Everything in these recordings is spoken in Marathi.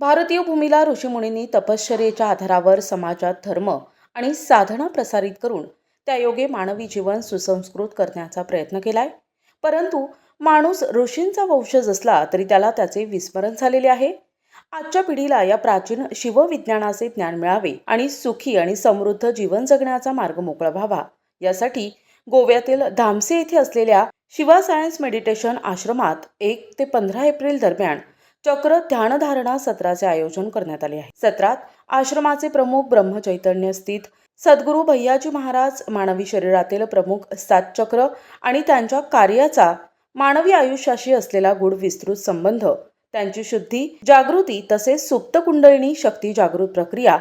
भारतीय भूमीला ऋषीमुनींनी तपश्चर्येच्या आधारावर समाजात धर्म आणि साधना प्रसारित करून त्यायोगे मानवी जीवन सुसंस्कृत करण्याचा प्रयत्न केलाय. परंतु माणूस ऋषींचा वंशज असला तरी त्याला त्याचे विस्मरण झालेले आहे. आजच्या पिढीला या प्राचीन शिवविज्ञानाचे ज्ञान मिळावे आणि सुखी आणि समृद्ध जीवन जगण्याचा मार्ग मोकळा व्हावा, यासाठी गोव्यातील धामसे येथे असलेल्या शिवा सायन्स मेडिटेशन आश्रमात 1 ते 15 एप्रिल दरम्यान चक्र ध्यानधारणा सत्राचे आयोजन करण्यात आले आहे. सत्रात आश्रमाचे प्रमुख ब्रह्मचैतन्य स्थित सद्गुरू भैयाजी महाराज मानवी शरीरातील प्रमुख 7 चक्र आणि त्यांच्या कार्याचा मानवी आयुष्याशी असलेला गूढ विस्तृत संबंध, त्यांची शुद्धी, जागृती तसेच सुप्त कुंडलिनी शक्ती जागृत प्रक्रिया,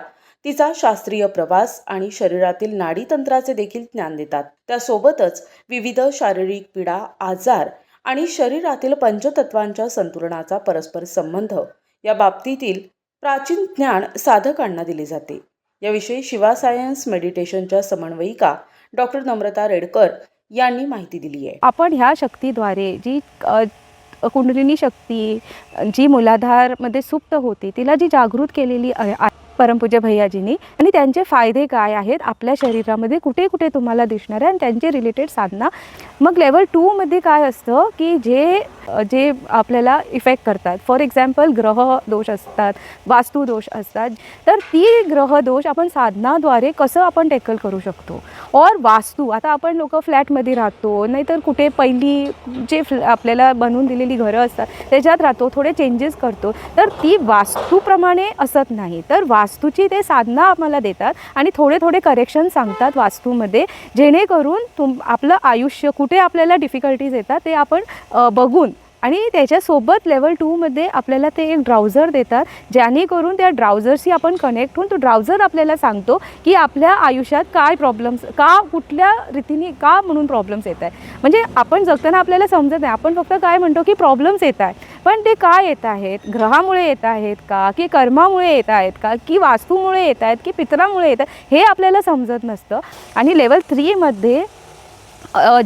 तिचा शास्त्रीय प्रवास आणि शरीरातील नाडीतंत्राचे देखील ज्ञान देतात. त्यासोबतच विविध शारीरिक पीडा, आजार आणि शरीरातील पंचतत्वांच्या संतुलनाचा परस्पर संबंध या बाबतीतील प्राचीन ज्ञान साधकांना दिले जाते. याविषयी शिवा सायन्स मेडिटेशनच्या समन्वयिका डॉक्टर नम्रता रेडकर यांनी माहिती दिली आहे. आपण ह्या शक्तीद्वारे जी कुंडलिनी शक्ती जी मूलाधारमध्ये सुप्त होती तिला जी जागृत केलेली आहे परमपूज्य भैयाजींनी, आणि त्यांचे फायदे काय आहेत आपल्या शरीरामध्ये कुठे कुठे तुम्हाला दिसणार आहे आणि त्यांचे रिलेटेड साधना. मग लेवल 2 मध्ये काय असतं की जे आपल्याला इफेक्ट करतात. फॉर एक्झाम्पल ग्रह दोष असतात, वास्तू दोष असतात, तर ती ग्रह दोष आपण साधनाद्वारे कसं आपण टॅकल करू शकतो. और वास्तू, आता आपण लोक फ्लॅटमध्ये राहतो, नाहीतर कुठे पहिली जे आपल्याला बनवून दिलेली घरं असतात त्याच्यात राहतो, थोडे चेंजेस करतो, तर ती वास्तूप्रमाणे असत नाही. तर वास्तूची ते साधना आम्हाला देतात आणि थोडे थोडे करेक्शन सांगतात वास्तूमध्ये, जेणेकरून आपलं आयुष्य कुठे आपल्याला डिफिकल्टीज येतात ते आपण बघून, आणि त्याच्यासोबत लेवल 2 मध्ये आपल्याला ते एक ब्राउझर देतात, जेणेकरून त्या ब्राउझरशी आपण कनेक्ट होऊन तो ब्राउझर आपल्याला सांगतो की आपल्या आयुष्यात काय प्रॉब्लेम्स, का कुठल्या रीतीने का म्हणून प्रॉब्लेम्स येत आहे. म्हणजे आपण जगताना आपल्याला समजत नाही, आपण फक्त काय म्हणतो की प्रॉब्लेम्स येत आहेत, पण ते काय येत आहेत, ग्रहामुळे येत आहेत का, की कर्मामुळे येत आहेत का, की वास्तूमुळे येत आहेत, की पितरामुळे येत आहेत, हे आपल्याला समजत नसतं. आणि लेवल 3 मध्ये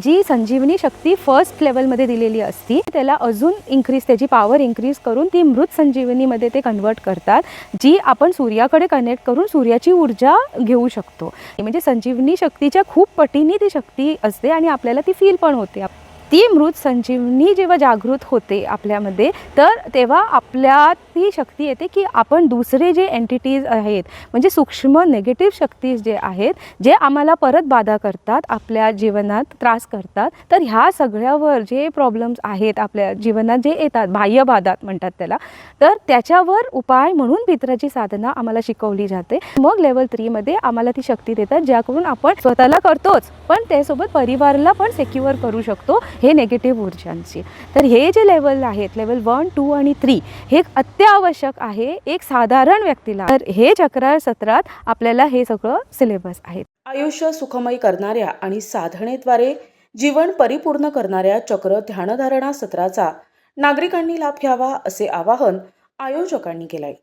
जी संजीवनी शक्ती फर्स्ट लेवलमध्ये दिलेली असती त्याला अजून इन्क्रीज, त्याची पॉवर इन्क्रीज करून ती मृत संजीवनीमध्ये ते कन्वर्ट करतात, जी आपण सूर्याकडे कनेक्ट करून सूर्याची ऊर्जा घेऊ शकतो. म्हणजे संजीवनी शक्तीच्या खूप पटीने ती शक्ती असते आणि आपल्याला ती फील पण होते. ती मृत संजीवनी जेव्हा जागृत होते आपल्यामध्ये, तर तेव्हा आपल्यात ती शक्ती येते की आपण दुसरे जे एंटिटीज आहेत, म्हणजे सूक्ष्म नेगेटिव्ह शक्तीज जे आहेत, जे आम्हाला परत बाधा करतात, आपल्या जीवनात त्रास करतात, तर ह्या सगळ्यावर जे प्रॉब्लेम्स आहेत आपल्या जीवनात जे येतात, बाह्य बाधात म्हणतात त्याला, तर त्याच्यावर उपाय म्हणून पितराची साधना आम्हाला शिकवली जाते. मग लेवल 3 मध्ये आम्हाला ती शक्ती देतात, ज्याकडून आपण स्वतःला करतोच पण त्यासोबत परिवाराला पण सेक्युअर करू शकतो हे नेगेटिव्ह ऊर्जांची. तर हे जे लेवल आहेत, लेवल 1, 2 आणि 3, हे अत्यावश्यक आहे एक साधारण व्यक्तीला. तर हे चक्र सत्रात आपल्याला हे सगळं सिलेबस आहे. आयुष्य सुखमय करणाऱ्या आणि साधनेद्वारे जीवन परिपूर्ण करणाऱ्या चक्र ध्यानधारणा सत्राचा नागरिकांनी लाभ घ्यावा असे आवाहन आयोजकांनी केले.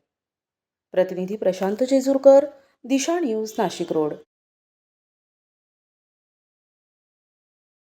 प्रतिनिधी प्रशांत जेजुरकर, दिशा न्यूज, नाशिक रोड.